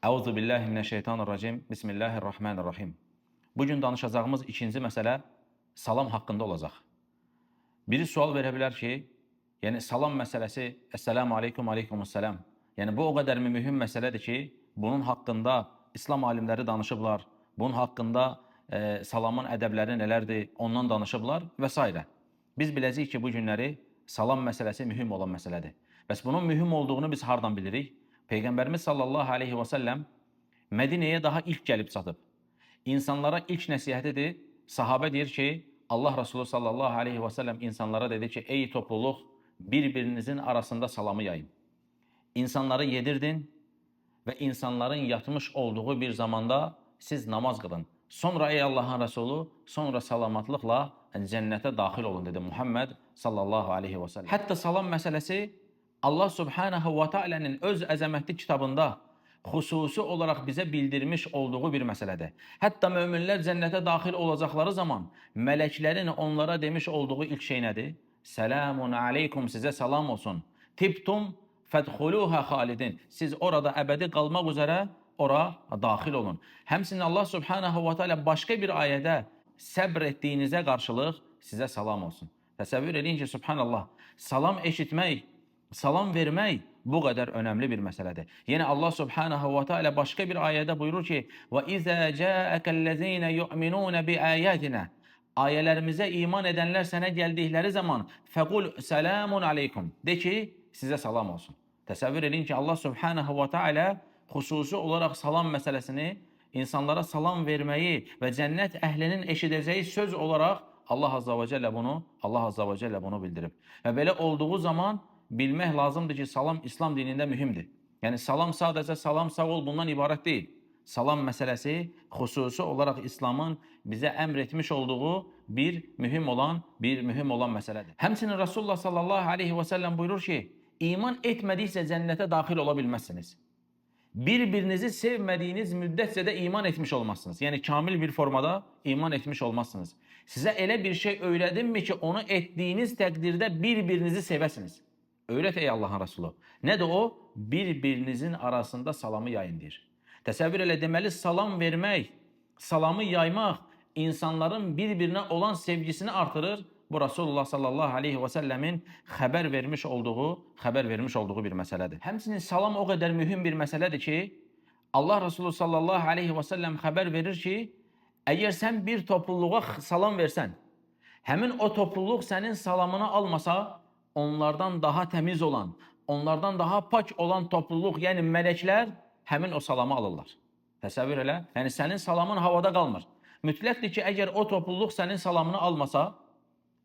Euzu billahi mineşşeytanirracim. Bismillahirrahmanirrahim. Bugün danışacağımız ikinci məsələ salam haqqında olacaq. Biri sual verə bilər ki, yəni salam məsələsi, Esselamu aleykum, aleykumussalam. Yəni bu o qədər mühüm məsələdir ki, bunun haqqında İslam alimləri danışıblar, bunun haqqında salamın ədəbləri nələrdir, ondan danışıblar və s. Biz biləcəyik ki, bu günləri salam məsələsi mühüm olan məsələdir. Bəs bunun mühüm olduğunu biz hardan bilirik? Peyğəmbərimiz sallallahu aleyhi və səlləm Mədinəyə daha ilk gəlib çatıb. İnsanlara ilk nəsihətidir. Sahabə deyir ki, Allah Resulü sallallahu aleyhi və səlləm insanlara dedi ki, ey topluluq, bir-birinizin arasında salamı yayın. İnsanları yedirdin və insanların yatmış olduğu bir zamanda siz namaz qılın. Sonra ey Allahın Resulü, sonra salamatlıqla cənnətə daxil olun, dedi Muhammed sallallahu aleyhi və səlləm. Hətta salam məsələsi Allah Subhanahu və Teala'nın öz əzəmətli kitabında xüsusi olaraq bizə bildirmiş olduğu bir məsələdir. Hətta möminlər cənnətə daxil olacaqları zaman mələklərin onlara demiş olduğu ilk şey nədir? Selamun aleykum, sizə salam olsun. Tibtum fədxuluha xalidin. Siz orada əbədi qalmaq üzərə ora daxil olun. Həmçinin Allah Subhanahu və Teala başqa bir ayədə səbr etdiyinizə qarşılıq sizə salam olsun. Təsəvvür edin ki, subhanallah, salam eşitmək, salam vermək bu qədər önəmli bir məsələdir. Yəni Allah Subhanahu və Teala başqa bir ayədə buyurur ki: "Və izə cəəkəllezîne yu'minûne biayətinə." Ayələrimizə iman edənlər sənə gəldikləri zaman fəqul selamun aleykum. De ki, sizə salam olsun. Təsəvvür edin ki, Allah Subhanahu və Teala xüsusi olaraq salam məsələsini, insanlara salam verməyi və cənnət əhlinin eşidəcəyi söz olaraq Allah Azza və Cəllə bunu bildirib. Və belə olduğu zaman bilmək lazımdır ki, salam İslam dinində mühümdür. Yəni salam sadəcə salam sağ ol bundan ibarət deyil. Salam məsələsi xüsusi olaraq İslamın bizə əmr etmiş olduğu bir mühüm olan məsələdir. Həmçinin Rasulullah sallallahu aleyhi və səlləm buyurur ki, iman etmədiksə cənnətə daxil ola bilməzsiniz. Bir-birinizi sevmədiyiniz müddətcə də iman etmiş olmazsınız. Yəni kamil bir formada iman etmiş olmazsınız. Sizə elə bir şey öyrədimmi ki, onu etdiyiniz təqdirdə bir-birinizi sevəsiniz. Öyrət ey Allahın Resulü. Nədir o? Bir-birinizin arasında salamı yayın deyir. Təsəvvür elə, deməli salam vermək, salamı yaymaq insanların bir-birinə olan sevgisini artırır. Bu Rasulullah sallallahu aleyhi və səlləmin xəbər vermiş olduğu bir məsələdir. Həmçinin salam o qədər mühüm bir məsələdir ki, Allah Resulü sallallahu aleyhi və səlləm xəbər verir ki, əgər sən bir topluluğa salam versən, həmin o topluluq sənin salamını almasa, onlardan daha təmiz olan, onlardan daha pak olan topluluq, yəni mələklər həmin o salamı alırlar. Təsəvvür elə, yəni sənin salamın havada qalmır. Mütləqdir ki, əgər o topluluq sənin salamını almasa,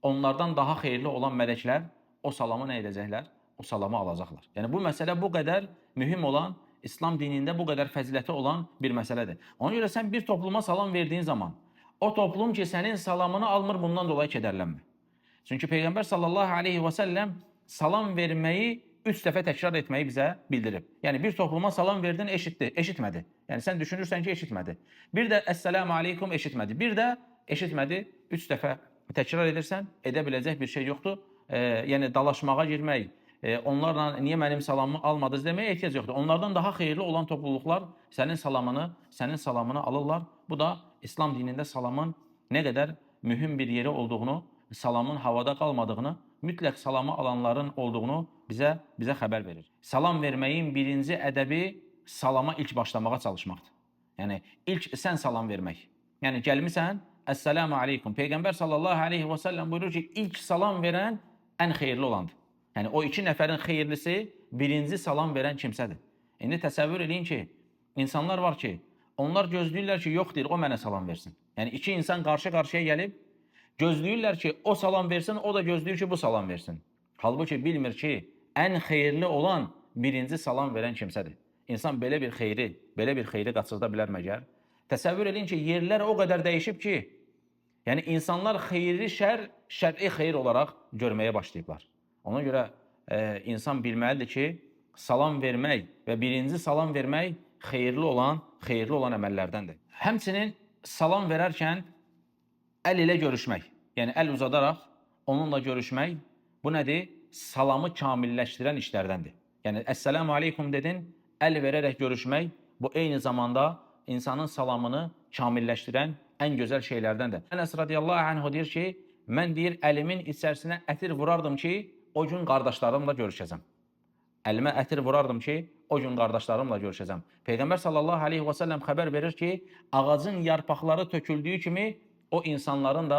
onlardan daha xeyirli olan mələklər o salamı nə edəcəklər? O salamı alacaqlar. Yəni bu məsələ bu qədər mühüm olan, İslam dinində bu qədər fəziləti olan bir məsələdir. Ona görə sən bir topluma salam verdiyin zaman, o toplum ki, sənin salamını almır, bundan dolayı kədərlənmə. Çünki Peyğəmbər sallallahu aleyhi və səlləm salam verməyi 3 dəfə təkrar etməyi bizə bildirib. Yəni bir topluma salam verdin, eşitmədi. Yəni sən düşünürsən ki, eşitmədi. Bir də Esselamu aleykum eşitmədi. Bir də eşitmədi, 3 dəfə təkrar edirsən, edə biləcək bir şey yoxdur. Yəni dalaşmağa girmək, onlarla niyə mənim salamımı almadınız deməyə ehtiyac yoxdur. Onlardan daha xeyirli olan topluluqlar sənin salamını alırlar. Bu da İslam dinində salamın nə qədər mühüm bir yeri olduğunu, salamın havada qalmadığını, mütləq salamı alanların olduğunu bizə xəbər verir. Salam verməyin birinci ədəbi salama ilk başlamağa çalışmaqdır. Yəni ilk sən salam vermək. Yəni gəlmisən, Esselamu aleykum. Peyğəmbər sallallahu aleyhi və səlləm buyurur ki, ilk salam verən ən xeyirli olandır. Yəni o 2 nəfərin xeyirlisi birinci salam verən kimsədir. İndi təsəvvür edin ki, insanlar var ki, onlar gözləyirlər ki, yox deyir, o mənə salam versin. Yəni 2 insan qarşı-qarşıya gəlib, gözləyirlər ki, o salam versin, o da gözləyir ki, bu salam versin. Halbuki bilmir ki, ən xeyirli olan birinci salam verən kimsədir. İnsan belə bir xeyri qaçırda bilər məgər? Təsəvvür edin ki, yerlər o qədər dəyişib ki, yəni insanlar xeyri şəri xeyir olaraq görməyə başlayıblar. Ona görə insan bilməlidir ki, salam vermək və birinci salam vermək xeyirli olan əməllərdəndir. Həmçinin salam verərkən əl ilə görüşmək, yəni əl uzadaraq onunla görüşmək, bu nədir? Salamı kamilləşdirən işlərdəndir. Yəni, Esselamu aleykum dedin, əl verərək görüşmək, Bu eyni zamanda insanın salamını kamilləşdirən ən gözəl şeylərdəndir. Ənəs radiyallahu anhu deyir ki, mən deyir əlimin içərisinə ətir vurardım ki, o gün qardaşlarımla görüşəcəm. Əlimə ətir vurardım ki, o gün qardaşlarımla görüşəcəm. Peyğəmbər sallallahu aleyhi və səlləm xəbər verir ki, ağacın yarpaqları töküldüyü kimi o insanların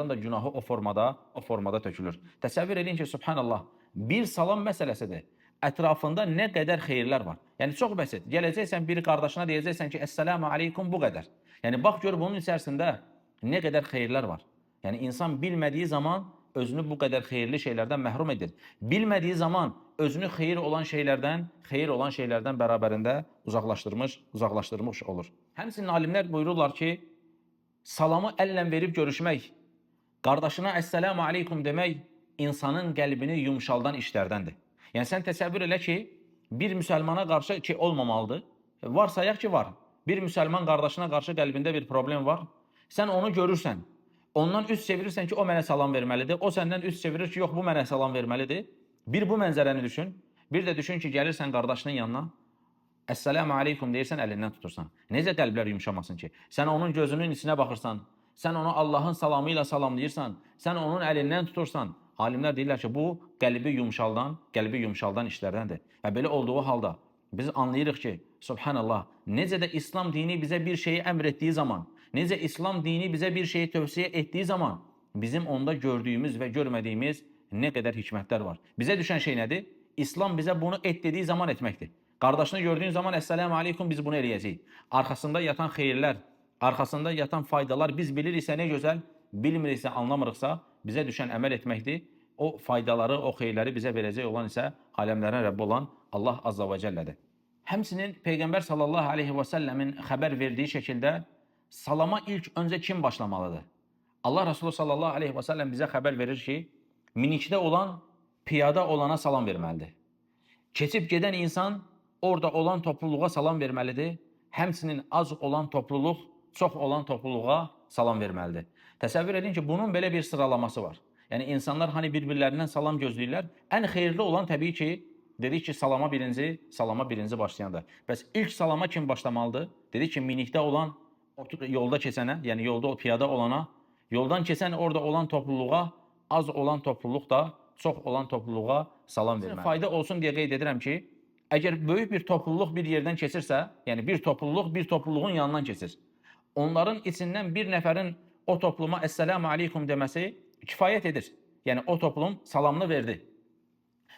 da günahı o formada tökülür. Təsəvvür edin ki, subhanallah, bir salam məsələsidir. Ətrafında nə qədər xeyirlər var. Yəni çox bəsit. Gələcəksən bir qardaşına deyəcəksən ki, "Əssalamu aleykum" bu qədər. Yəni bax gör bunun içərisində nə qədər xeyirlər var. Yəni insan bilmədiyi zaman özünü bu qədər xeyirli şeylərdən məhrum edir. Bilmədiyi zaman özünü xeyir olan şeylərdən bərabərində uzaqlaşdırmış olur. Həmçinin alimlər buyururlar ki, salamı əllə verib görüşmək, qardaşına "Əssalamu aleykum" demək insanın qəlbini yumşaldan işlərdəndir. Yəni sən təsəvvür elə ki, bir müsəlmana qarşı ki olmamalıdır. Varsayaq ki var. Bir müsəlman qardaşına qarşı qəlbində bir problem var. Sən onu görürsən. Ondan üst çevirirsən ki, o mənə salam verməlidir. O səndən üst çevirir ki, yox bu mənə salam verməlidir. Bir bu mənzərəni düşün. Bir də düşün ki, gəlirsən qardaşının yanına. "Əssalamu aleykum" deyirsən, əlindən tutursan. Necə qəlblər yumşamasın ki? Sən onun gözünün içinə baxırsan. Sən onu Allahın salamı ilə salamlayırsan. Sən onun əlindən tutursan. Alimlər deyirlər ki, bu qəlbi yumşaldan işlərdəndir. Və belə olduğu halda biz anlayırıq ki, subhanallah, necə də İslam dini bizə bir şeyi əmr etdiyi zaman, necə İslam dini bizə bir şeyi tövsiyə etdiyi zaman bizim onda gördüyümüz və görmədiyimiz nə qədər hikmətlər var. Bizə düşən şey nədir? İslam bizə bunu et dediyi zaman etməkdir. Qardaşını gördüyün zaman "Əssalamu aleykum" biz bunu eləyəcəyik. Arxasında yatan xeyirlər, arxasında yatan faydalar biz biliriksə nə gözəl, bilmiriksə, anlamırıqsa bizə düşən əməl etməkdir. O faydaları, o xeyirləri bizə verəcək olan isə aləmlərin Rəbbi olan Allah Azza və Cəllədir. Həmçinin Peyğəmbər sallallahu aleyhi və səlləmin xəbər verdiyi şəkildə salama ilk öncə kim başlamalıdır? Allah Resulü sallallahu aleyhi və səlləm bizə xəbər verir ki, minikdə olan piyada olana salam verməlidir. Keçib gedən insan orada olan topluluğa salam verməlidir. Həmçinin az olan topluluq, çox olan topluluğa salam verməlidir. Təsəvvür edin ki, bunun belə bir sıralaması var. Yəni insanlar hani bir-birlərindən salam gözləyirlər. Ən xeyirli olan təbii ki, dedik ki, salama birinci başlayandır. Bəs ilk salama kim başlamalıdır? Dedik ki, minikdə olan yolda keçənə, yəni yolda o piyada olana, yoldan keçən orada olan topluluğa, az olan topluluq da çox olan topluluğa salam verməlidir. Fayda olsun deyə qeyd edirəm ki, əgər böyük bir topluluq bir yerdən keçirsə, yəni bir topluluq bir topluluğun yanından keçir. Onların içindən bir nəfərin o topluma "Əssalamu aleykum" deməsi kifayət edir. Yəni o toplum salamını verdi.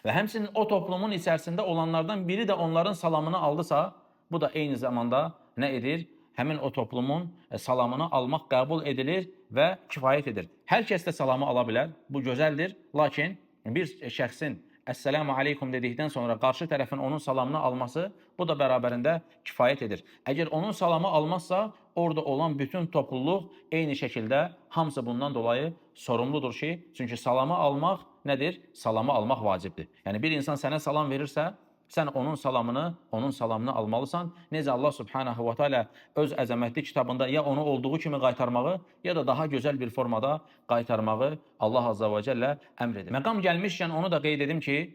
Və həmçinin o toplumun içərisində olanlardan biri də onların salamını aldısa, bu da eyni zamanda nə edir? Həmin o toplumun salamını almaq qəbul edilir və kifayət edir. Hər kəs də salamı ala bilər, bu gözəldir. Lakin bir şəxsin "Əssalamu aleykum" dedikdən sonra qarşı tərəfin onun salamını alması, bu da bərabərində kifayət edir. Əgər onun salamı almazsa, orada olan bütün topluluq eyni şəkildə hamısı bundan dolayı sorumludur ki, çünki salamı almaq nədir? Salamı almaq vacibdir. Yəni bir insan sənə salam verirsə, sən onun salamını almalısan. Necə Allah Subhanahu wa Taala öz əzəmətli kitabında ya onu olduğu kimi qaytarmağı, ya da daha gözəl bir formada qaytarmağı Allah Azza və Cəllə əmr edir. Məqam gəlmişkən onu da qeyd edim ki,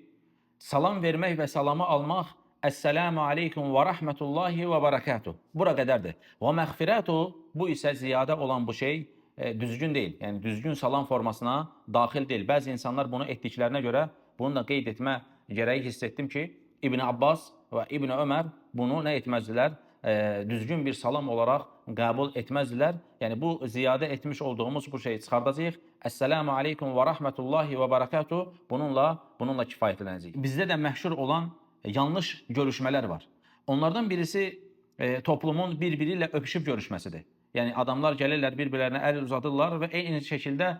salam vermək və salamı almaq "Əssalamu aleykum və rahmetullahi və barakatuh" bura qədərdir. Və məğfiratuh, bu isə ziyadə olan bu şey düzgün deyil. Yəni düzgün salam formasına daxil deyil. Bəzi insanlar bunu etdiklərinə görə bunu da qeyd etmə gərəyi hiss etdim ki, İbn Abbas və İbn Ömər bunu nə etməzdilər? Düzgün bir salam olaraq qəbul etməzdilər. Yəni bu ziyadə etmiş olduğumuz bu şeyi çıxardacağıq. "Əssalamu aleykum və rahmetullahi və barakatuh" bununla kifayətlənəcəyik. Bizdə də məşhur olan yanlış görüşmələr var. Onlardan birisi toplumun bir-biri ilə öpüşüb görüşməsidir. Yəni adamlar gəlirlər, bir-birlərinə əl uzadırlar və eyni şəkildə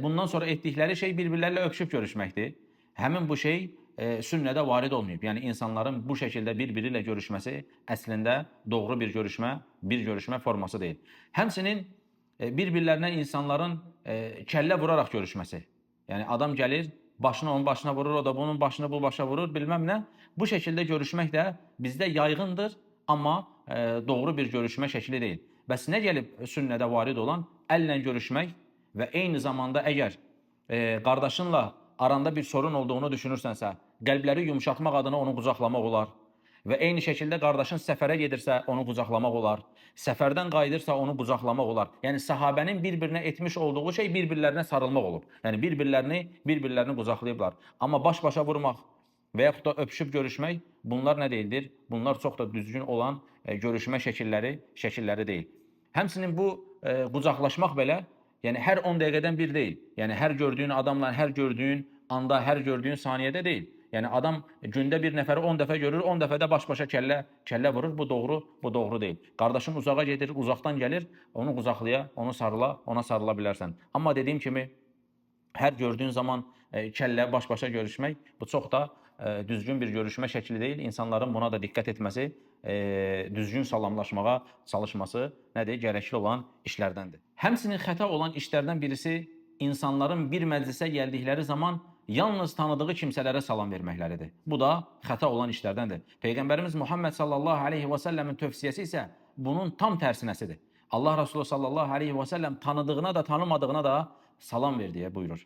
bundan sonra etdikləri şey bir-birlərlə öpüşüb görüşməkdir. Həmin bu şey sünnədə varid olmayıb. Yəni insanların bu şəkildə bir-biri ilə görüşməsi əslində doğru bir görüşmə forması deyil. Həmçinin bir-birlərinə insanların kəllə vuraraq görüşməsi. Yəni adam gəlir, başını onun başına vurur, o da bunun başını bu başa vurur, bilməm nə. Bu şəkildə görüşmək də bizdə yayğındır, amma doğru bir görüşmə şəkli deyil. Bəs nə gəlib sünnədə varid olan? Əllə görüşmək və eyni zamanda əgər qardaşınla aranda bir sorun olduğunu düşünürsənsə, qəlbləri yumşatmaq adına onu qucaqlamaq olar. Və eyni şəkildə qardaşın səfərə gedirsə onu qucaqlamaq olar. Səfərdən qayıdırsa onu qucaqlamaq olar. Yəni sahabənin bir-birinə etmiş olduğu şey bir-birlərinə sarılmaq olub. Yəni bir-birlərini qucaqlayıblar. Amma baş-başa vurmaq və yaxud da öpüşüb görüşmək bunlar nə deyildir? Bunlar çox da düzgün olan görüşmə şəkilləri deyil. Həmçinin bu qucaqlaşmaq belə, yəni hər 10 dəqiqədən bir deyil. Yəni hər gördüyün adamla, hər gördüyün anda, hər gördüyün saniyədə deyil. Yəni adam gündə bir nəfəri 10 dəfə görür, 10 dəfə də baş-başa kəllə vurur. Bu doğru deyil. Qardaşın uzağa gedir, uzaqdan gəlir, onu qucaqlaya, onu sarıla, ona sarıla bilərsən. Amma dediyim kimi hər gördüyün zaman kəllə baş-başa görüşmək bu çox da düzgün bir görüşmə şəkli deyil. İnsanların buna da diqqət etməsi, düzgün salamlaşmağa çalışması nədir? Gərəkli olan işlərdəndir. Həmçinin xəta olan işlərdən birisi insanların bir məclisə gəldikləri zaman yalnız tanıdığı kimsələrə salam verməkləridir. Bu da xəta olan işlərdəndir. Peyğəmbərimiz Muhammed sallallahu aleyhi və səlləmin tövsiyəsi isə bunun tam tərsinəsidir. Allah Resulü sallallahu aleyhi və səlləm tanıdığına da tanımadığına da salam ver deyə buyurur.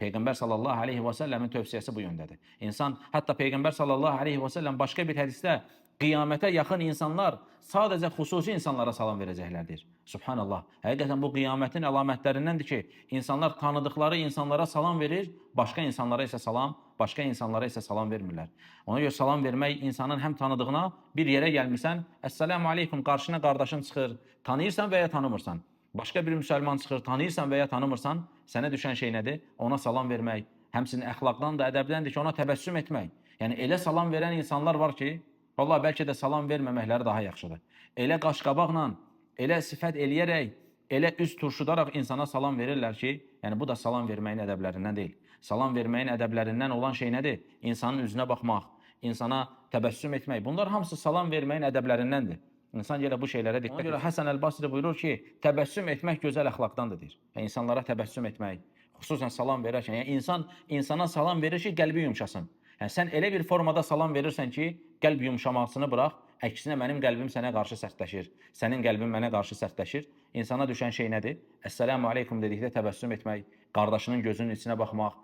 Peyğəmbər sallallahu aleyhi və səlləmin tövsiyəsi bu yöndədir. İnsan, hətta Peyğəmbər sallallahu aleyhi və səlləm başqa bir hədisdə qiyamətə yaxın insanlar sadəcə xüsusi insanlara salam verəcəklərdir. Subhanallah. Həqiqətən bu qiyamətin əlamətlərindəndir ki, insanlar tanıdıqları insanlara salam verir, başqa insanlara isə salam vermirlər. Ona görə salam vermək insanın həm tanıdığına, bir yerə gəlmirsən, Əssəlamu aleykum, qarşına qardaşın çıxır, tanıyırsan və ya tanımırsan. Başqa bir müsəlman çıxır, tanıyırsan və ya tanımırsan, sənə düşən şey nədir? Ona salam vermək, həmçinin əxlaqdan da, ədəbdəndir ki, ona təbəssüm etmək. Yəni elə salam verən insanlar var ki, vallahi bəlkə də salam verməməkləri daha yaxşıdır. Elə qaşqabaqla, elə sifət eləyərək, elə üz turşudaraq insana salam verirlər ki, yəni bu da salam verməyin ədəblərindən deyil. Salam verməyin ədəblərindən olan şey nədir? İnsanın üzünə baxmaq, insana təbəssüm etmək. Bunlar hamısı salam verməyin ədəblərindəndir. İnsan gələ bu şeylərə diqqət edir. Ona görə Həsən Əl-Basri buyurur ki, təbəssüm etmək gözəl əxlaqdandır deyir. Yəni insanlara təbəssüm etmək, xüsusən salam verərkən, yəni insan insana salam verir ki, qəlbi yumşasın. Yəni sən elə bir formada salam verirsən ki, qəlb yumşamasını burax, əksinə mənim qəlbim sənə qarşı sərtləşir, sənin qəlbin mənə qarşı sərtləşir. İnsana düşən şey nədir? Əssəlamu aleykum dedikdə təbəssüm etmək, qardaşının gözünün içinə baxmaq,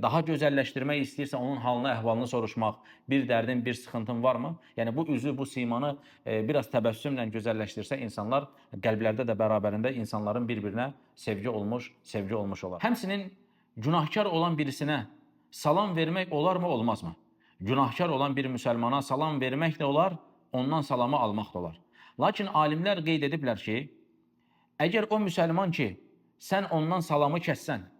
daha gözəlləşdirmək istəyirsə onun halını, əhvalını soruşmaq, bir dərdin, bir sıxıntın varmı? Yəni bu üzü, bu simanı biraz təbəssümlə gözəlləşdirsə insanlar qəlblərdə də bərabərində insanların bir-birinə sevgi olmuş olar. Həmçinin günahkar olan birisinə salam vermək olarmı, olmazmı? Günahkar olan bir müsəlmana salam vermək də olar, ondan salamı almaq da olar. Lakin alimlər qeyd ediblər ki, əgər o müsəlman ki, sən ondan salamı kəssən,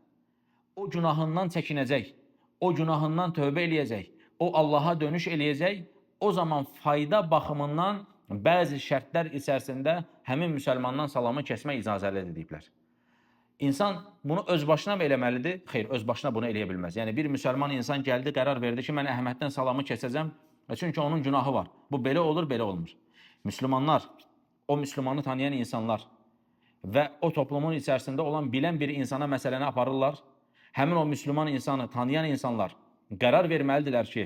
o günahından çəkinəcək, o günahından tövbə eləyəcək, o Allaha dönüş eləyəcək, o zaman fayda baxımından bəzi şərtlər içərisində həmin müsəlmandan salamı kəsmək icazəlidir deyiblər. İnsan bunu öz başına mı eləməlidir? Xeyr, öz başına bunu eləyə bilməz. Yəni bir müsəlman insan gəldi, qərar verdi ki, mən Əhməddən salamı kəsəcəm, çünki onun günahı var. Bu belə olur, belə olmur. Müslümanlar, o Müslümanı tanıyan insanlar və o toplumun içərisində olan bilən bir insana məsələni aparırlar. Həmin o Müslüman insanı tanıyan insanlar qərar verməlidirlər ki,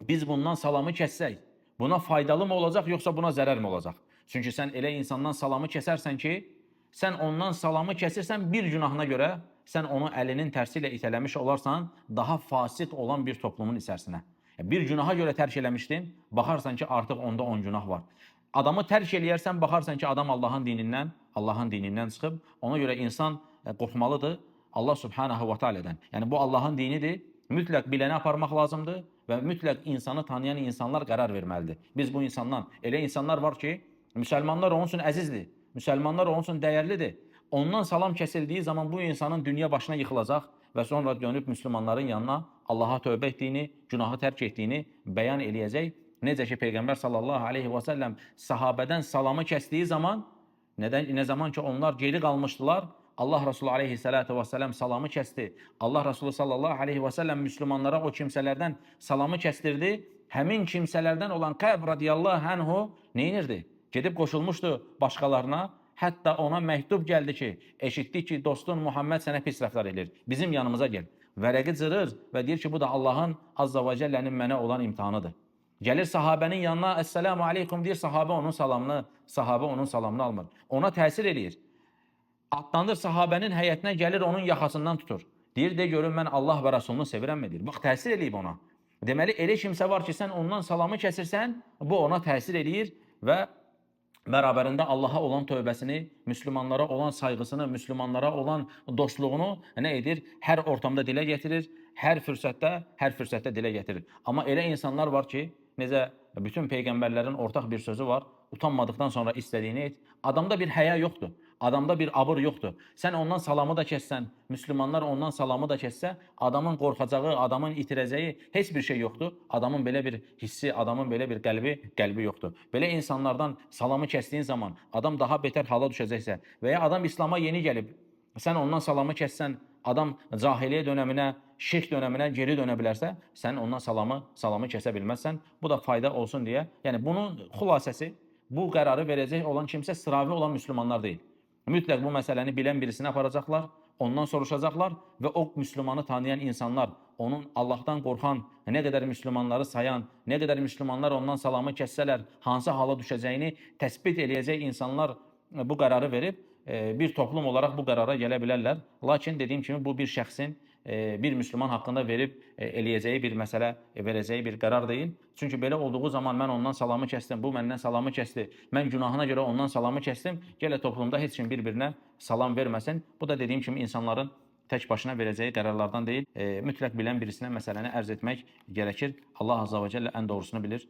biz bundan salamı kəssək, buna faydalı mı olacaq, yoxsa buna zərər mi olacaq? Çünki sən elə insandan salamı kəsərsən ki, sən ondan salamı kəsirsən bir günahına görə, sən onu əlinin tərsi ilə itələmiş olarsan daha fasiq olan bir toplumun içərisinə. Bir günaha görə tərk eləmişdin, baxarsan ki, artıq onda 10 günah var. Adamı tərk eləyərsən, baxarsan ki, adam Allahın dinindən çıxıb. Ona görə insan qorxmalıdır Allah subhanahu wa ta'alədən. Yəni bu Allahın dinidir, mütləq biləni aparmaq lazımdır və mütləq insanı tanıyan insanlar qərar verməlidir. Biz bu insandan, elə insanlar var ki, müsəlmanlar onun üçün əzizdir. Müsəlmanlar onun üçün dəyərlidir. Ondan salam kəsildiyi zaman bu insanın dünya başına yıxılacaq və sonra dönüb müsəlmanların yanına Allaha tövbə etdiyini, günahı tərk etdiyini bəyan eləyəcək. Necə ki, Peyğəmbər sallallahu aleyhi və səlləm sahabədən salamı kəsdiyi zaman, nə zaman ki onlar geri qalmışdılar, Allah Resulü aleyhissalatu və səlləm salamı kəsdi. Allah Resulü sallallahu aleyhi və səlləm müsəlmanlara o kimsələrdən salamı kəsdirdi. Həmin kimsələrdən olan Kəb radiyallahu anhu neynirdi? Gedib qoşulmuşdu başqalarına, hətta ona məktub gəldi ki, eşitdik ki, dostun Muhammed sənə pis rəftar edir, bizim yanımıza gəl. Vərəqi cırır və deyir ki, bu da Allahın azza və cəllənin mənə olan imtihanıdır. Gəlir sahabənin yanına, Əssəlamu aleykum deyir, sahabə onun salamını almır. Ona təsir eləyir. Atlandır sahabənin həyətinə gəlir, onun yaxasından tutur. Deyir, de görün, mən Allah və Rasulunu sevirəmmi deyir. Bax, təsir eləyib ona. Deməli, elə kimsə var ki, sən ondan salamı kəsirsən, bu ona təsir eləyir və bərabərində Allaha olan tövbəsini, müsəlmanlara olan sayğısını, müsəlmanlara olan dostluğunu nə edir? Hər ortamda dilə gətirir, hər fürsətdə dilə gətirir. Amma elə insanlar var ki, necə bütün peyğəmbərlərin ortaq bir sözü var, utanmadıqdan sonra istədiyini et. Adamda bir həya yoxdur, adamda bir abır yoxdur. Sən ondan salamı da kəssən, müsəlmanlar ondan salamı da kəssə, adamın qorxacağı, adamın itirəcəyi heç bir şey yoxdur. Adamın belə bir hissi, adamın belə bir qəlbi yoxdur. Belə insanlardan salamı kəsdiyin zaman adam daha betər hala düşəcəksə və ya adam İslam'a yeni gəlib, sən ondan salamı kəssən, adam cahiliyyə dönəminə, şirk dönəminə geri dönə bilərsə, sən ondan salamı kəsə bilməzsən. Bu da fayda olsun deyə. Yəni bunun xülasəsi, bu qərarı verəcək olan kimsə sıravi olan müsəlmanlar deyil. Mütləq bu məsələni bilən birisini aparacaqlar, ondan soruşacaqlar və o müsəlmanı tanıyan insanlar, onun Allahdan qorxan, nə qədər müsəlmanları sayan, nə qədər müsəlmanlar ondan salamı kəssələr, hansı hala düşəcəyini təsbit eləyəcək insanlar bu qərarı verib, bir toplum olaraq bu qərara gələ bilərlər. Lakin dediyim kimi bu bir şəxsin bir müsəlman haqqında verib eləyəcəyi bir məsələ, verəcəyi bir qərar deyil. Çünki belə olduğu zaman mən ondan salamı kəsdim, bu məndən salamı kəsdi, mən günahına görə ondan salamı kəsdim, gələ toplumda heç kim bir-birinə salam verməsin. Bu da dediyim kimi insanların tək başına verəcəyi qərarlardan deyil. Mütləq bilən birisinə məsələni ərz etmək gərəkir. Allah Azza və Cəllə ən doğrusunu bilir.